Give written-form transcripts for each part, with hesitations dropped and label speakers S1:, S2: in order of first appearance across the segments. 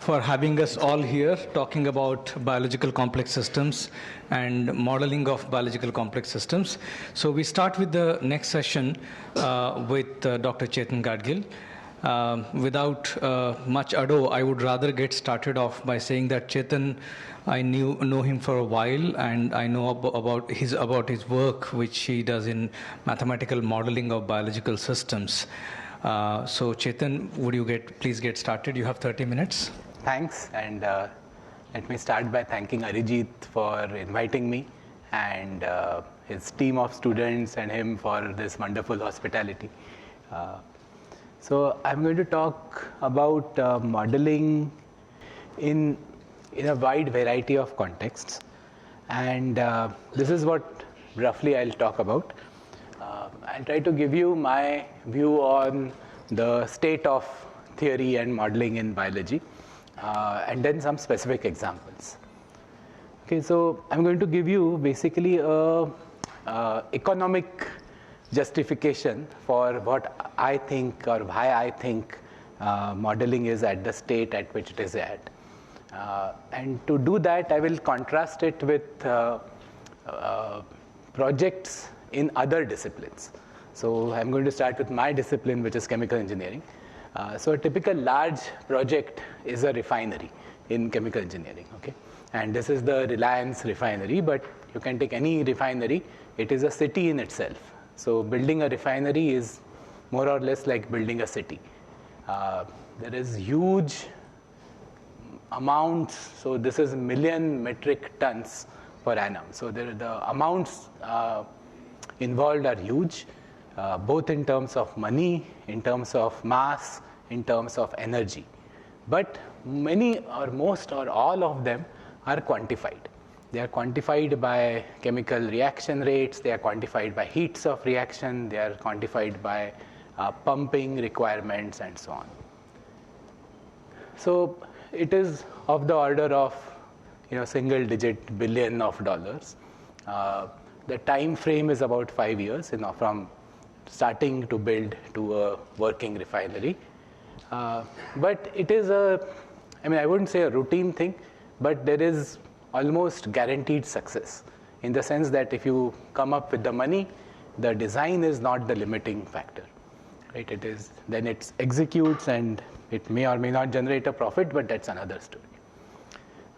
S1: for having us all here talking about biological complex systems and modeling of biological complex systems. So we start with the next session with Dr. Chetan Gadgil. Without much ado, I would rather get started off by saying that Chetan, I know him for a while, and I know about his work which he does in mathematical modeling of biological systems. So Chetan, would you please get started? You have 30 minutes.
S2: Thanks, and let me start by thanking Arijit for inviting me and his team of students and him for this wonderful hospitality. So I'm going to talk about modeling in a wide variety of contexts, and this is what roughly I'll talk about. I'll try to give you my view on the state of theory and modeling in biology, and then some specific examples. Okay, so I'm going to give you basically a economic justification for what I think or why I think modeling is at the state at which it is at. And to do that, I will contrast it with projects in other disciplines. So I'm going to start with my discipline, which is chemical engineering. So a typical large project is a refinery in chemical engineering, okay? And this is the Reliance refinery, but you can take any refinery. It is a city in itself. So building a refinery is more or less like building a city. There is huge amounts, so this is million metric tons per annum. So the amounts involved are huge, both in terms of money, in terms of mass, in terms of energy. But many or most or all of them are quantified. They are quantified by chemical reaction rates, they are quantified by heats of reaction, they are quantified by pumping requirements and so on. So it is of the order of single digit billion of dollars. The time frame is about 5 years, from starting to build to a working refinery. But it is I wouldn't say a routine thing, but there is almost guaranteed success in the sense that if you come up with the money, the design is not the limiting factor, right? It is, then it executes and it may or may not generate a profit, but that's another story.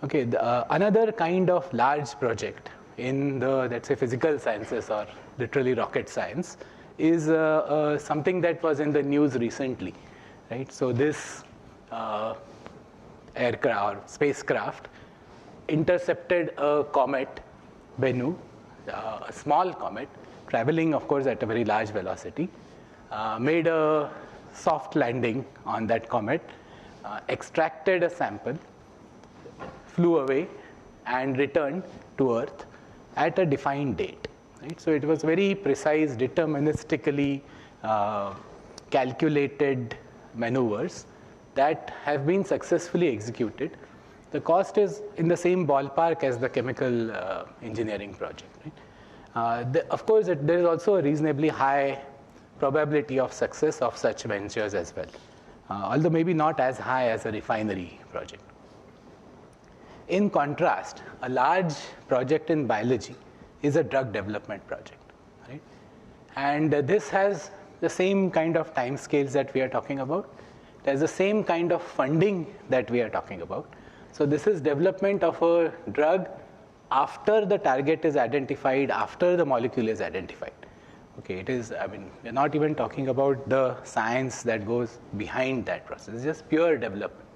S2: Okay, another kind of large project in the, let's say, physical sciences or literally rocket science is something that was in the news recently, right? So this aircraft or spacecraft intercepted a comet, Bennu, a small comet, traveling, of course, at a very large velocity, made a soft landing on that comet, extracted a sample, flew away, and returned to Earth at a defined date. Right? So it was very precise, deterministically calculated maneuvers that have been successfully executed. The cost is in the same ballpark as the chemical engineering project. Right? Of course, there is also a reasonably high probability of success of such ventures as well, although maybe not as high as a refinery project. In contrast, a large project in biology is a drug development project, right? And this has the same kind of time scales that we are talking about. There's the same kind of funding that we are talking about. So this is development of a drug after the target is identified, after the molecule is identified. Okay, it is, we're not even talking about the science that goes behind that process. It's just pure development.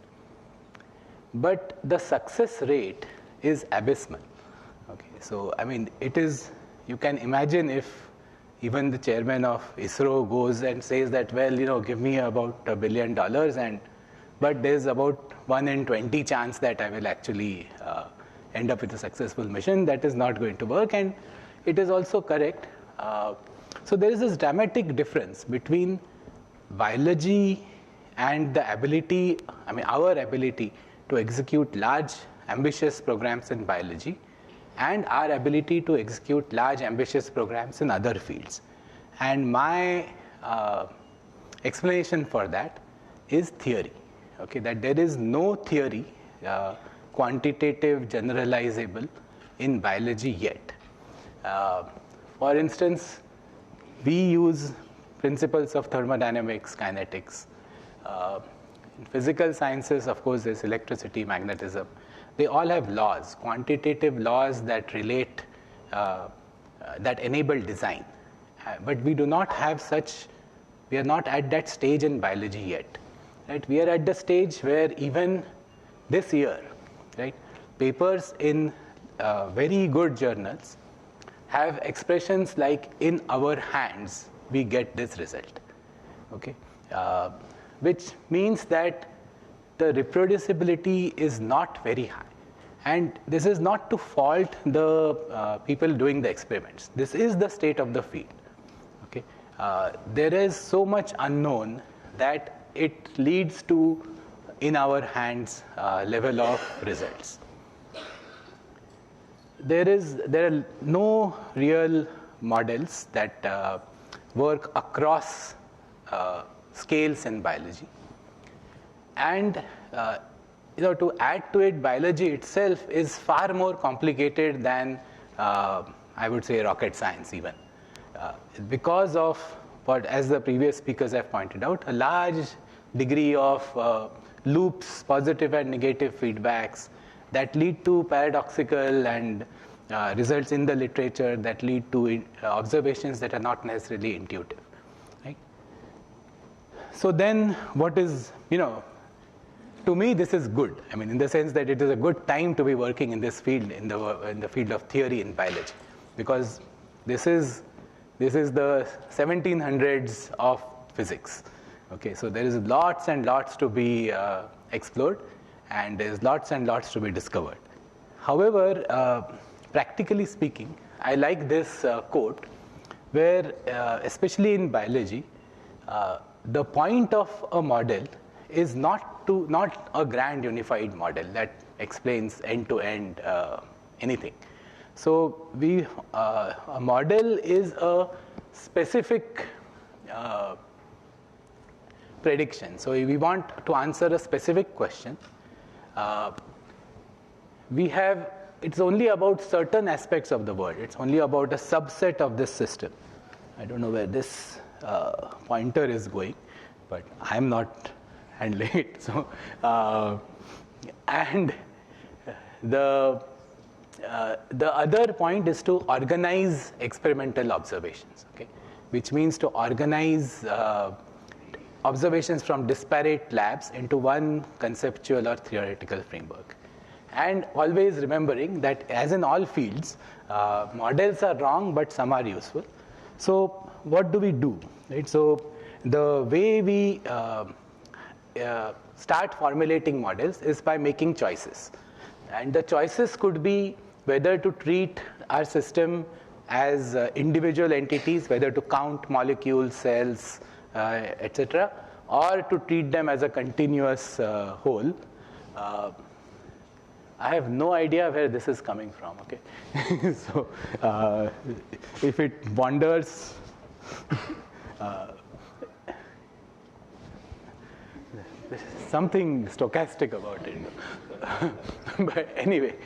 S2: But the success rate is abysmal. Okay, so it is, you can imagine if even the chairman of ISRO goes and says that, well, give me about $1 billion, but there's about 1 in 20 chance that I will actually end up with a successful mission. That is not going to work, and it is also correct. So there is this dramatic difference between biology and the ability, our ability to execute large, ambitious programs in biology and our ability to execute large, ambitious programs in other fields. And my explanation for that is theory. okay, that there is no theory, quantitative, generalizable in biology yet. For instance, we use principles of thermodynamics, kinetics. In physical sciences, of course, there's electricity, magnetism. They all have laws, quantitative laws that relate, that enable design. But we do not have such, we are not at that stage in biology yet. Right? We are at the stage where even this year, right, papers in very good journals have expressions like, in our hands, we get this result. Okay? Which means that the reproducibility is not very high. And this is not to fault the people doing the experiments. This is the state of the field. Okay? There is so much unknown that it leads to, in our hands, level of results. There are no real models that work across scales in biology. And to add to it, biology itself is far more complicated than, I would say, rocket science even. Because of what, as the previous speakers have pointed out, a large degree of loops, positive and negative feedbacks that lead to paradoxical and results in the literature that lead to observations that are not necessarily intuitive. Right? So then what is, to me this is good. I mean, in the sense that it is a good time to be working in this field, in the field of theory in biology, because this is the 1700s of physics. Okay, so there is lots and lots to be explored, and there is lots and lots to be discovered. However, practically speaking, I like this quote, where especially in biology, the point of a model is not a grand unified model that explains end-to-end anything. So a model is a specific prediction. So we want to answer a specific question. It's only about certain aspects of the world. It's only about a subset of this system. I don't know where this pointer is going, but I'm not handling it. So, and the other point is to organize experimental observations, okay? Which means to organize observations from disparate labs into one conceptual or theoretical framework. And always remembering that, as in all fields, models are wrong, but some are useful. So what do we do? Right? So the way we start formulating models is by making choices. And the choices could be whether to treat our system as individual entities, whether to count molecules, cells, etc., or to treat them as a continuous whole. I have no idea where this is coming from, okay? So if it wanders, there's something stochastic about it. But anyway,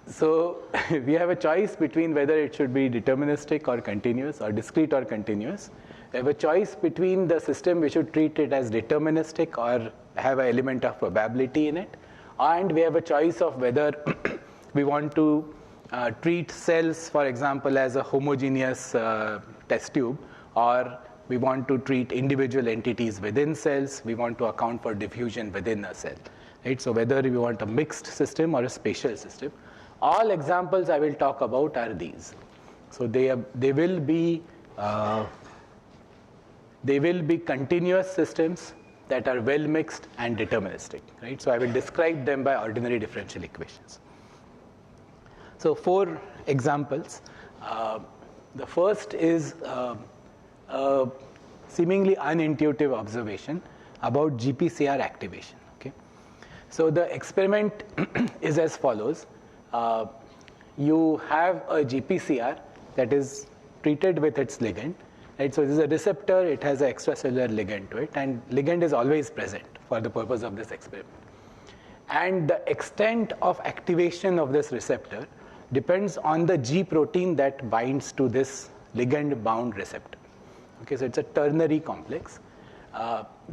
S2: so we have a choice between whether it should be deterministic or continuous, or discrete or continuous. We have a choice between the system, we should treat it as deterministic or have an element of probability in it. And we have a choice of whether we want to treat cells, for example, as a homogeneous test tube, or we want to treat individual entities within cells, we want to account for diffusion within a cell. Right? So whether we want a mixed system or a spatial system. All examples I will talk about are these. So they will be continuous systems that are well mixed and deterministic. Right? So I will describe them by ordinary differential equations. So 4 examples. The first is a seemingly unintuitive observation about GPCR activation. Okay? So the experiment is as follows. You have a GPCR that is treated with its ligand, right? So this is a receptor, it has an extracellular ligand to it, and ligand is always present for the purpose of this experiment. And the extent of activation of this receptor depends on the G protein that binds to this ligand-bound receptor. Okay, so it's a ternary complex.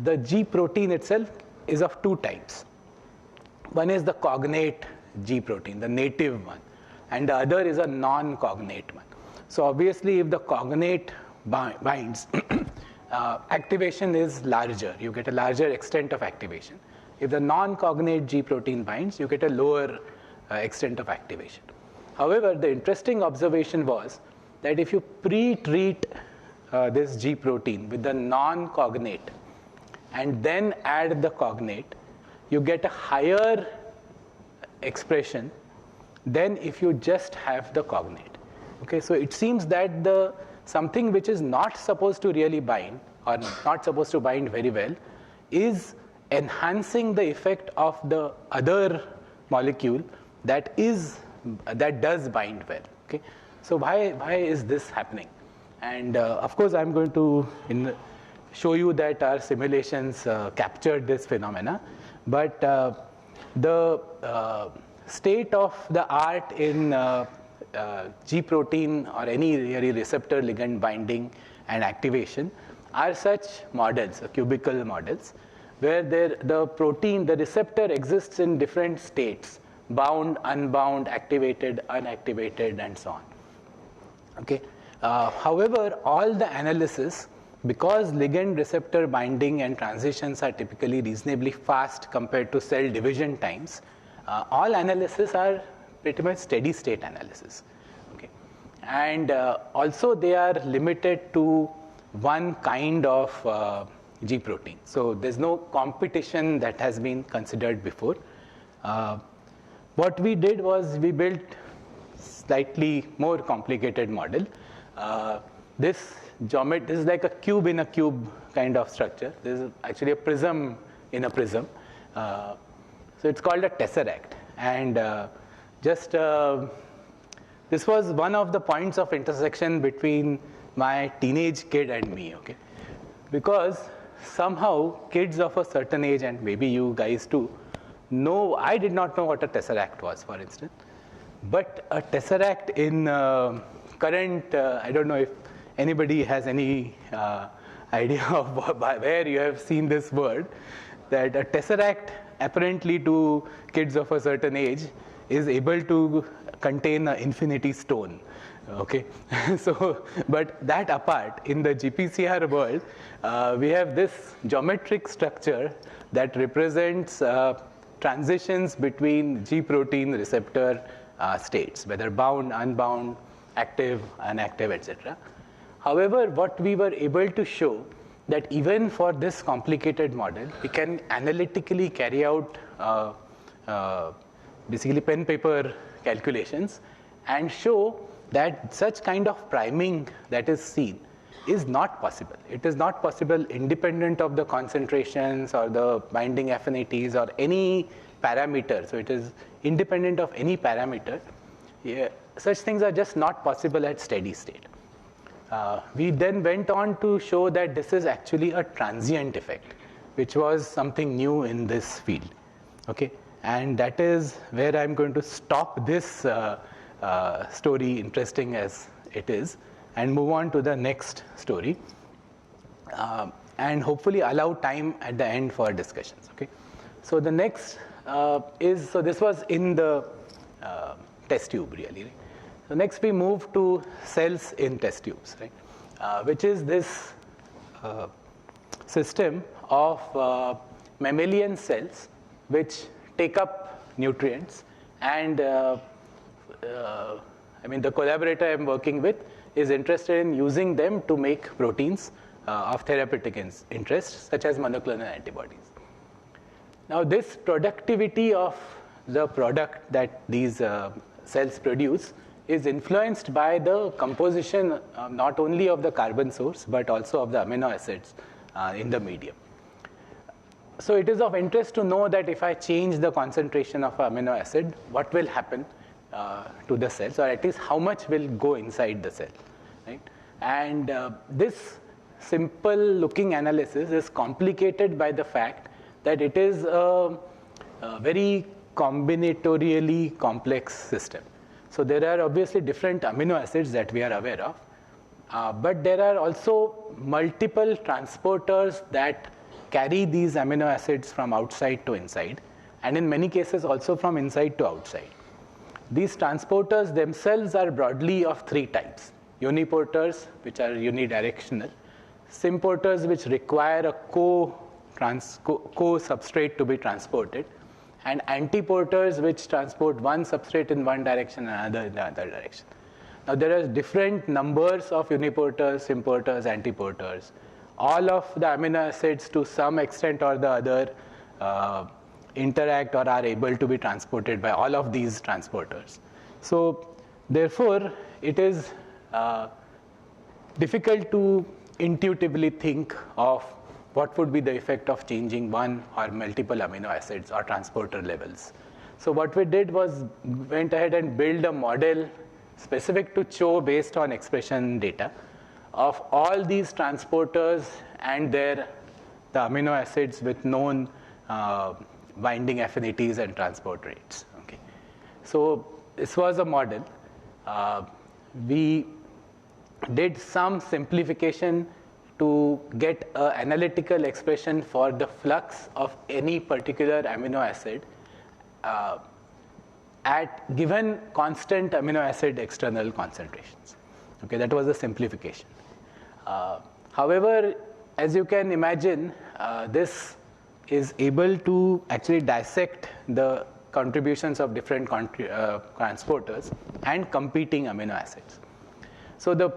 S2: The G protein itself is of two types. One is the cognate G protein, the native one, and the other is a non-cognate one. So obviously, if the cognate binds, activation is larger. You get a larger extent of activation. If the non-cognate G protein binds, you get a lower extent of activation. However, the interesting observation was that if you pre-treat this G protein with the non-cognate and then add the cognate, you get a higher expression than if you just have the cognate. Okay, so it seems that something which is not supposed to really bind, or not supposed to bind very well, is enhancing the effect of the other molecule that does bind well. Okay, so why is this happening? And of course, I'm going to show you that our simulations captured this phenomena, but the state of the art in G protein or any really receptor ligand binding and activation are such models, cubical models, where the receptor exists in different states: bound, unbound, activated, unactivated, and so on. Okay. However, all the analysis, because ligand receptor binding and transitions are typically reasonably fast compared to cell division times, all analysis are pretty much steady state analysis. Okay. And also they are limited to one kind of G protein. So there's no competition that has been considered before. What we did was we built slightly more complicated model. This is like a cube in a cube kind of structure. This is actually a prism in a prism. So it's called a tesseract. And this was one of the points of intersection between my teenage kid and me. Okay, because somehow kids of a certain age, and maybe you guys too, I did not know what a tesseract was, for instance. But a tesseract in current, I don't know if anybody has any idea of where you have seen this word, that a tesseract apparently to kids of a certain age is able to contain an infinity stone. Okay, so, but that apart, in the GPCR world, we have this geometric structure that represents transitions between G protein receptor states, whether bound, unbound, active, inactive, etc. However, what we were able to show that even for this complicated model, we can analytically carry out basically pen paper calculations and show that such kind of priming that is seen is not possible. It is not possible independent of the concentrations or the binding affinities or any parameter. So it is independent of any parameter. Yeah, such things are just not possible at steady state. We then went on to show that this is actually a transient effect, which was something new in this field. Okay, and that is where I'm going to stop this story, interesting as it is, and move on to the next story, and hopefully allow time at the end for discussions. Okay, so the next so this was in the test tube, really. Right? So next we move to cells in test tubes, right? Which is this system of mammalian cells which take up nutrients, and the collaborator I'm working with is interested in using them to make proteins of therapeutic interest, such as monoclonal antibodies. Now, this productivity of the product that these cells produce is influenced by the composition not only of the carbon source, but also of the amino acids in the medium. So it is of interest to know that if I change the concentration of amino acid, what will happen to the cells, or at least how much will go inside the cell, right? And this simple looking analysis is complicated by the fact that it is a very combinatorially complex system. So there are obviously different amino acids that we are aware of, but there are also multiple transporters that carry these amino acids from outside to inside, and in many cases also from inside to outside. These transporters themselves are broadly of three types: uniporters, which are unidirectional; symporters, which require a co-substrate to be transported; and antiporters, which transport one substrate in one direction and another in the other direction. Now, there are different numbers of uniporters, symporters, antiporters. All of the amino acids, to some extent or the other, interact or are able to be transported by all of these transporters. So, therefore, it is difficult to intuitively think of what would be the effect of changing one or multiple amino acids or transporter levels. So what we did was went ahead and build a model specific to CHO based on expression data of all these transporters and the amino acids with known binding affinities and transport rates. Okay. So this was a model. We did some simplification to get an analytical expression for the flux of any particular amino acid at given constant amino acid external concentrations. Okay, that was a simplification. However, as you can imagine, this is able to actually dissect the contributions of different transporters and competing amino acids. So the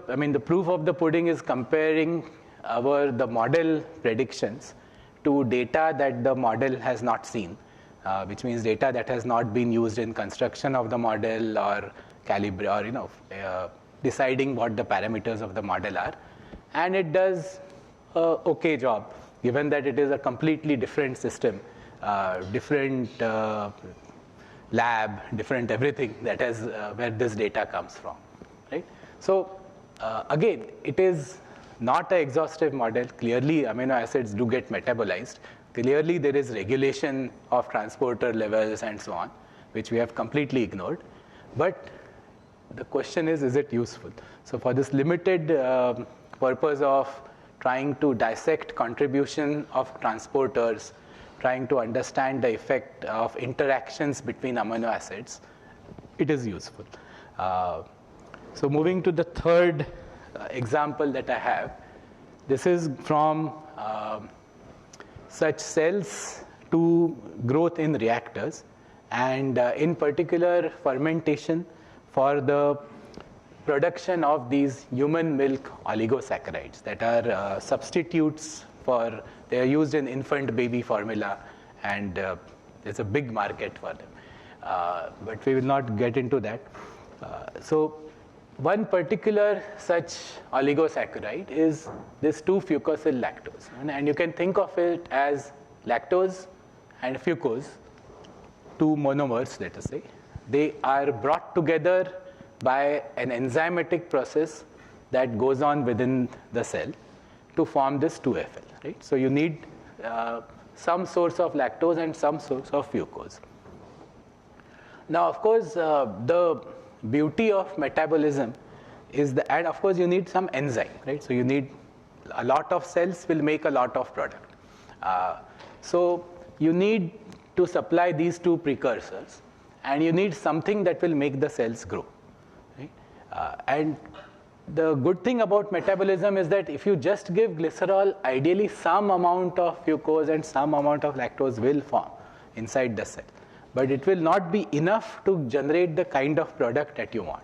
S2: proof of the pudding is comparing the model predictions to data that the model has not seen, which means data that has not been used in construction of the model or deciding what the parameters of the model are, and it does an okay job, given that it is a completely different system, different lab, different everything that is where this data comes from, right? So again, it is not an exhaustive model. Clearly, amino acids do get metabolized. Clearly, there is regulation of transporter levels and so on, which we have completely ignored. But the question is it useful? So for this limited purpose of trying to dissect contribution of transporters, trying to understand the effect of interactions between amino acids, it is useful. So moving to the third example that I have, this is from such cells to growth in reactors, and in particular fermentation for the production of these human milk oligosaccharides that are substitutes for, they are used in infant baby formula, and there's a big market for them. But we will not get into that. So one particular such oligosaccharide is this 2-fucosyl lactose. And you can think of it as lactose and fucose, two monomers, let us say. They are brought together by an enzymatic process that goes on within the cell to form this 2FL, right? So you need some source of lactose and some source of fucose. Now, of course, the beauty of metabolism is that, and of course you need some enzyme, right? So you need a lot of cells will make a lot of product. So you need to supply these two precursors, and you need something that will make the cells grow. Right? And the good thing about metabolism is that if you just give glycerol, ideally some amount of fucose and some amount of lactose will form inside the cell. But it will not be enough to generate the kind of product that you want.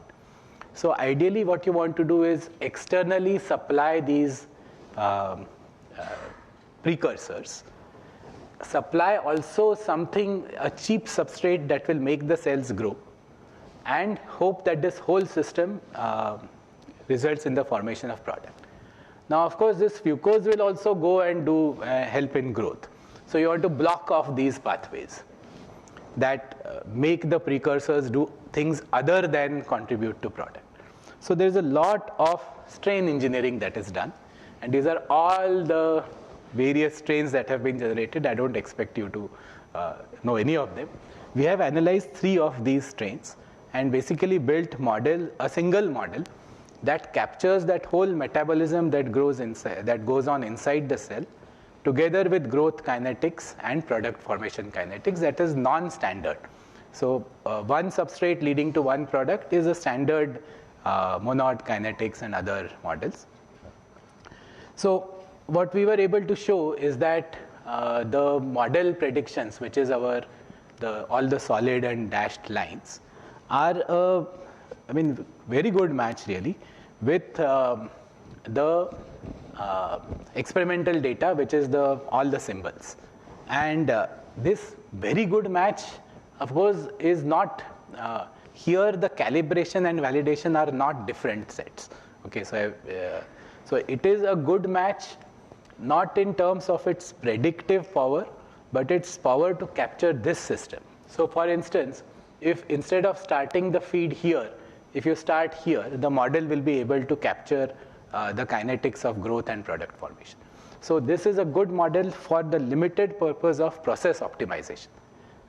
S2: So ideally what you want to do is externally supply these precursors. Supply also something, a cheap substrate that will make the cells grow, and hope that this whole system results in the formation of product. Now, of course, this fucose will also go and do help in growth. So you want to block off these pathways that make the precursors do things other than contribute to product. So there's a lot of strain engineering that is done. And these are all the various strains that have been generated. I don't expect you to know any of them. We have analyzed 3 of these strains and basically built a single model that captures that whole metabolism that goes on inside the cell, together with growth kinetics and product formation kinetics that is non-standard. So one substrate leading to one product is a standard monod kinetics and other models. So what we were able to show is that the model predictions, which is all the solid and dashed lines, are very good match really with the experimental data, which is all the symbols. And this very good match, of course, is not here. The calibration and validation are not different sets. Okay, so it is a good match, not in terms of its predictive power, but its power to capture this system. So for instance, if instead of starting the feed here, if you start here, the model will be able to capture the kinetics of growth and product formation. So this is a good model for the limited purpose of process optimization.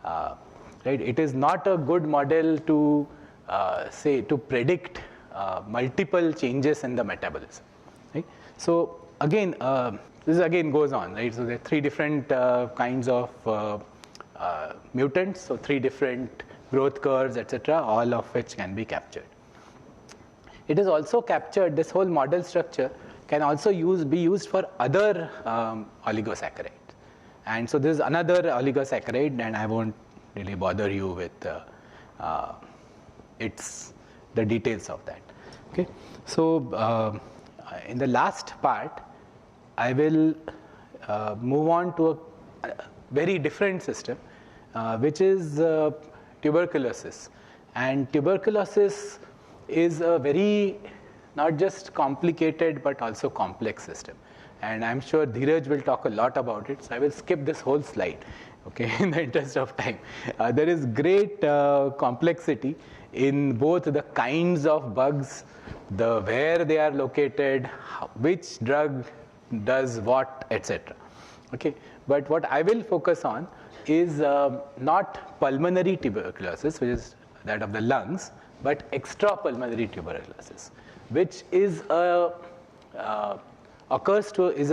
S2: Right? It is not a good model to to predict multiple changes in the metabolism. Right? So again, this again goes on, right? So there are 3 different kinds of mutants, so 3 different growth curves, etc., all of which can be captured. It is also captured, this whole model structure can also be used for other oligosaccharides. And so this is another oligosaccharide, and I won't really bother you with the details of that. Okay, so in the last part, I will move on to a very different system, which is tuberculosis. And tuberculosis is a very not just complicated but also complex system. And I'm sure Dheeraj will talk a lot about it, so I will skip this whole slide, okay, in the interest of time. There is great complexity in both the kinds of bugs, where they are located, which drug does what, etc. Okay, but what I will focus on is not pulmonary tuberculosis, which is that of the lungs, but extrapulmonary tuberculosis, which is a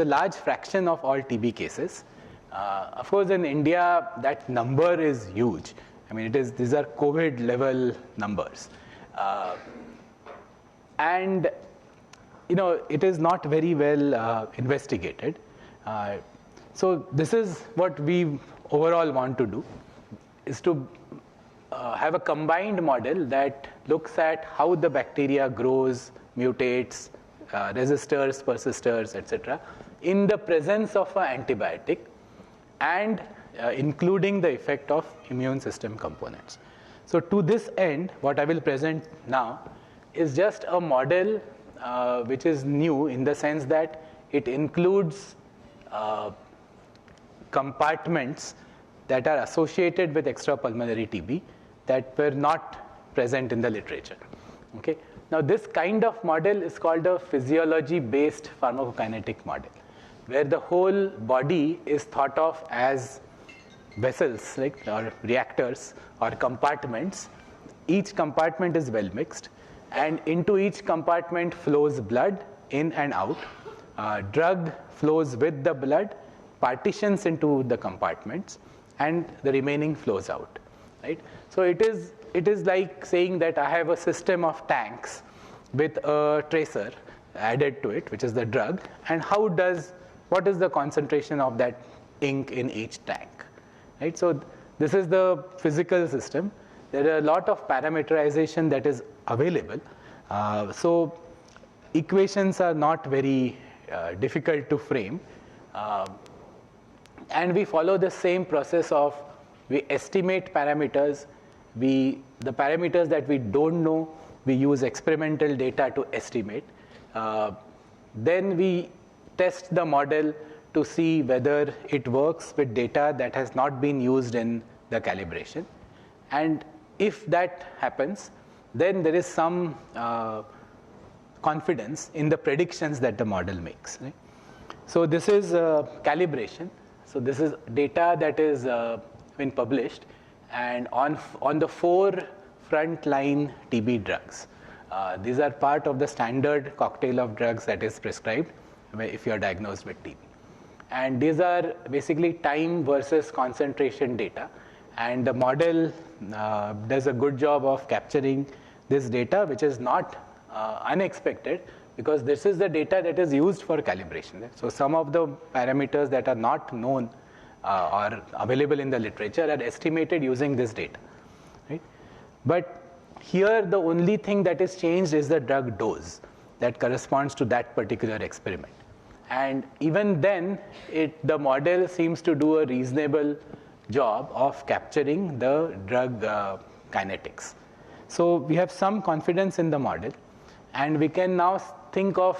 S2: large fraction of all TB cases. Of course, in India, that number is huge. I mean, these are COVID level numbers, and it is not very well investigated. So this is what we overall want to do, is to have a combined model that looks at how the bacteria grows, mutates, resistors, persisters, etc., in the presence of an antibiotic, and including the effect of immune system components. So to this end, what I will present now is just a model which is new in the sense that it includes compartments that are associated with extrapulmonary TB that were not present in the literature. Okay? Now this kind of model is called a physiology-based pharmacokinetic model, where the whole body is thought of as vessels, or reactors or compartments. Each compartment is well mixed, and into each compartment flows blood in and out. Drug flows with the blood, partitions into the compartments, and the remaining flows out. Right? So it is like saying that I have a system of tanks with a tracer added to it, which is the drug, and what is the concentration of that ink in each tank. Right? So this is the physical system. There are a lot of parameterization that is available. So equations are not very difficult to frame. And we follow the same process of we estimate parameters. The parameters that we don't know, we use experimental data to estimate. Then we test the model to see whether it works with data that has not been used in the calibration. And if that happens, then there is some confidence in the predictions that the model makes. Right? So this is calibration. So this is data that is been published, and on the 4 frontline TB drugs. These are part of the standard cocktail of drugs that is prescribed if you are diagnosed with TB. And these are basically time versus concentration data. And the model does a good job of capturing this data, which is not unexpected, because this is the data that is used for calibration. Right? So some of the parameters that are not known or available in the literature are estimated using this data. Right? But here the only thing that is changed is the drug dose that corresponds to that particular experiment. And even then, the model seems to do a reasonable job of capturing the drug kinetics. So we have some confidence in the model, and we can now think of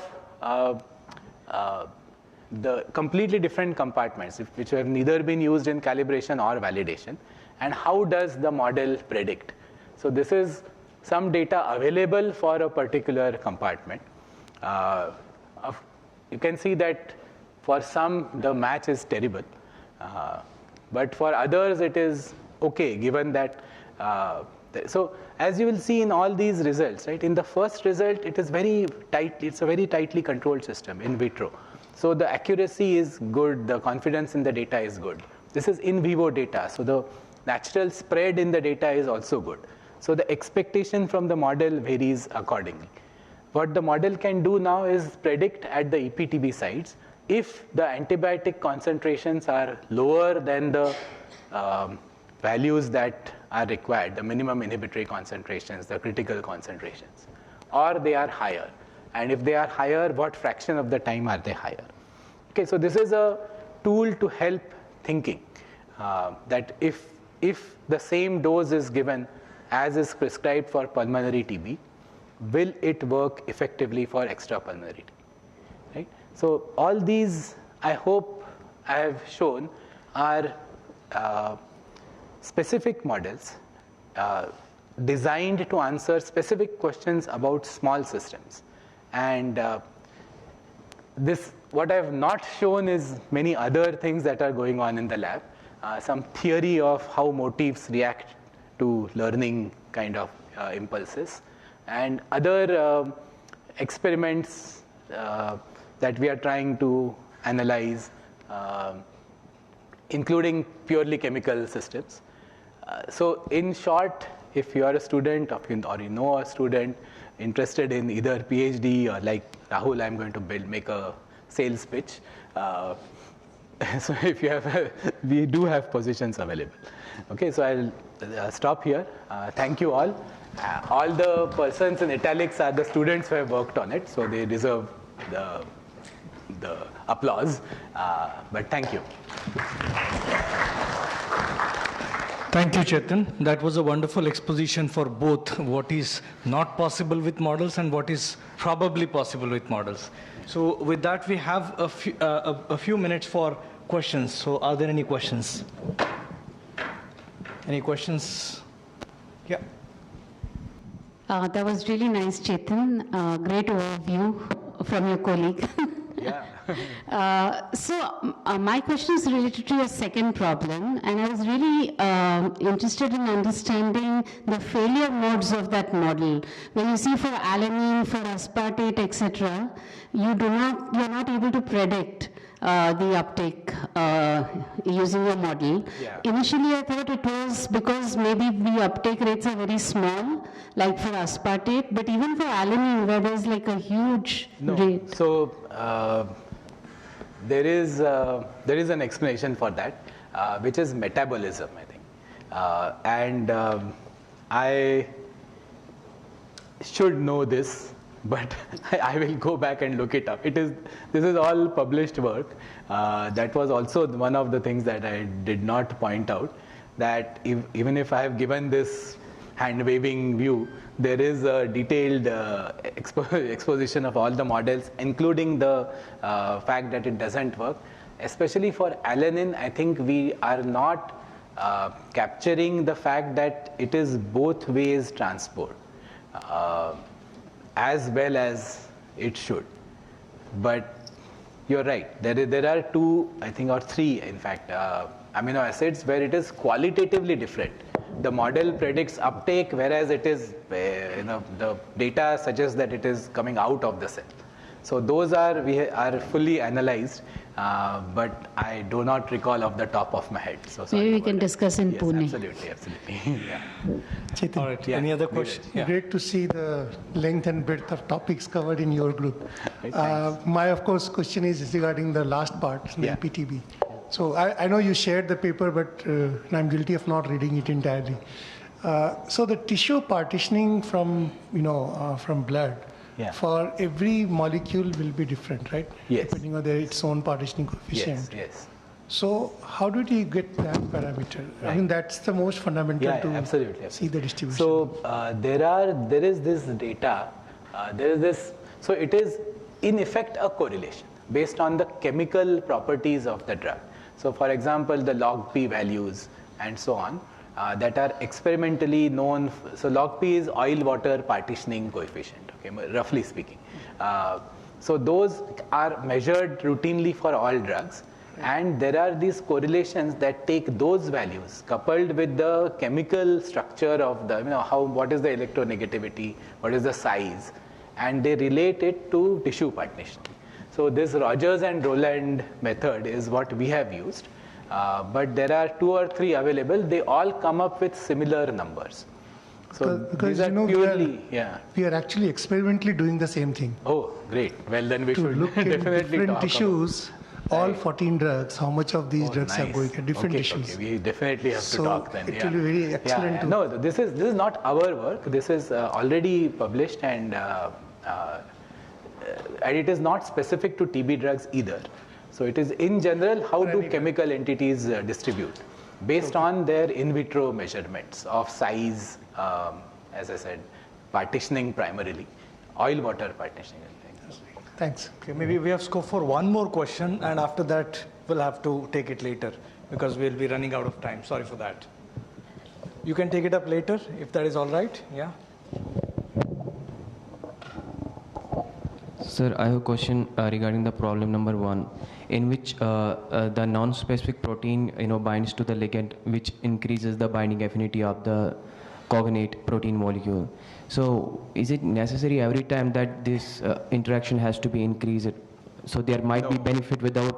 S2: the completely different compartments which have neither been used in calibration or validation, and how does the model predict. So this is some data available for a particular compartment. You can see that for some the match is terrible, but for others it is okay, given that. So as you will see in all these results, right? In the first result, it is very tight. It's a very tightly controlled system in vitro. So the accuracy is good. The confidence in the data is good. This is in vivo data. So the natural spread in the data is also good. So the expectation from the model varies accordingly. What the model can do now is predict at the EPTB sites if the antibiotic concentrations are lower than the values that are required, the minimum inhibitory concentrations, the critical concentrations, or they are higher. And if they are higher, what fraction of the time are they higher? Okay, so this is a tool to help thinking that if the same dose is given as is prescribed for pulmonary TB, will it work effectively for extrapulmonary TB? Right? So all these, I hope I have shown, are specific models designed to answer specific questions about small systems. And what I have not shown is many other things that are going on in the lab. Some theory of how motifs react to learning kind of impulses, and other experiments that we are trying to analyze, including purely chemical systems. So in short, if you are a student or you know a student interested in either PhD or like Rahul, I'm going to make a sales pitch. So if you have, we do have positions available. Okay, so I'll stop here. Thank you all. All the persons in italics are the students who have worked on it, so they deserve the applause. But thank you.
S1: Thank you, Chetan. That was a wonderful exposition for both what is not possible with models and what is probably possible with models. So with that, we have a few minutes for questions. So are there any questions? Any questions? Yeah.
S3: That was really nice, Chetan. Great overview from your colleague.
S2: Yeah.
S3: My question is related to your second problem, and I was really interested in understanding the failure modes of that model. When you see for alanine, for aspartate, etc., you're not able to predict the uptake using your model.
S2: Yeah.
S3: Initially, I thought it was because maybe the uptake rates are very small, like for aspartate, but even for alanine, where there's like a huge rate.
S2: So there is an explanation for that, which is metabolism, I think. I should know this, but I will go back and look it up. This is all published work. That was also one of the things that I did not point out, that even if I have given this hand-waving view, there is a detailed exposition of all the models, including the fact that it doesn't work. Especially for alanine, I think we are not capturing the fact that it is both ways transport, as well as it should. But you're right. There are two, I think, or three, in fact, amino acids where it is qualitatively different. The model predicts uptake, whereas it is, the data suggests that it is coming out of the cell. So those we are fully analyzed, but I do not recall off the top of my head. So
S3: Maybe we can discuss in
S2: yes,
S3: Pune.
S2: Absolutely. Yeah.
S4: Chetan,
S1: All right. Any other questions? Yeah.
S4: great to see the length and breadth of topics covered in your group. My, of course, question is regarding the last part, the
S2: Yeah.
S4: PTB. So I know you shared the paper, but I'm guilty of not reading it entirely. So the tissue partitioning from, from blood,
S2: Yeah.
S4: for every molecule will be different, right?
S2: Yes.
S4: Depending on its own partitioning coefficient.
S2: Yes.
S4: So how did you get that parameter? I mean, that's the most fundamental
S2: Yeah,
S4: to
S2: absolutely.
S4: see the distribution.
S2: So there is this data, so it is in effect a correlation based on the chemical properties of the drug. So for example, the log P values and so on that are experimentally known. So log P is oil water partitioning coefficient, okay, roughly speaking. So those are measured routinely for all drugs. And there are these correlations that take those values coupled with the chemical structure of the, what is the electronegativity, what is the size, and they relate it to tissue partitioning. So this Rogers and Rowland method is what we have used, but there are 2 or 3 available. They all come up with similar numbers. So
S4: because
S2: these are purely,
S4: we are actually experimentally doing the same thing.
S2: Oh, great. Well, then we
S4: To
S2: should
S4: look at
S2: definitely
S4: different
S2: talk
S4: tissues, all 14 drugs, how much of these drugs are going at different tissues.
S2: Okay, we definitely have to talk then.
S4: It will be very excellent to
S2: No, this is not our work. This is already published, and it is not specific to TB drugs either. So it is in general, how do chemical entities distribute based on their in vitro measurements of size, as I said, partitioning primarily, oil water partitioning and things.
S4: Thanks.
S1: Okay, maybe we have scope for one more question, and after that, we'll have to take it later because we'll be running out of time. Sorry for that. You can take it up later if that is all right. Yeah.
S5: Sir, I have a question regarding the problem number 1, in which the non-specific protein binds to the ligand, which increases the binding affinity of the cognate protein molecule. So is it necessary every time that this interaction has to be increased? So there might be benefit without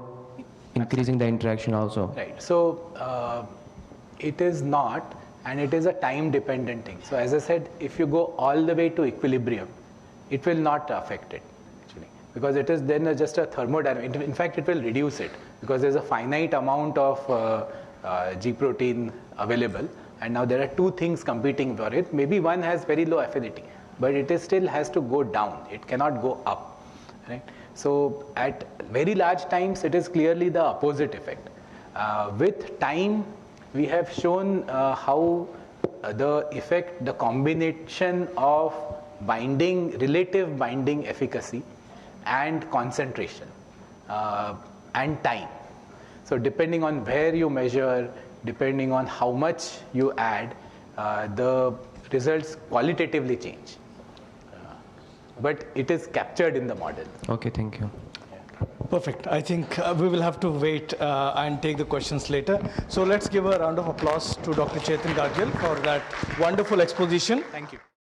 S5: increasing the interaction also.
S2: Right. So it is not, and it is a time dependent thing. So as I said, if you go all the way to equilibrium, it will not affect it actually, because it is then just a thermodynamic. In fact, it will reduce it because there's a finite amount of G protein available. And now there are 2 things competing for it. Maybe one has very low affinity, but it is still has to go down. It cannot go up, right? So at very large times, it is clearly the opposite effect. With time, we have shown how the effect, the combination of binding, relative binding efficacy and concentration and time. So depending on where you measure, depending on how much you add, the results qualitatively change. But it is captured in the model.
S5: Okay, thank you.
S1: Perfect. I think we will have to wait and take the questions later. So let's give a round of applause to Dr. Chetan Gadgil for that wonderful exposition. Thank you.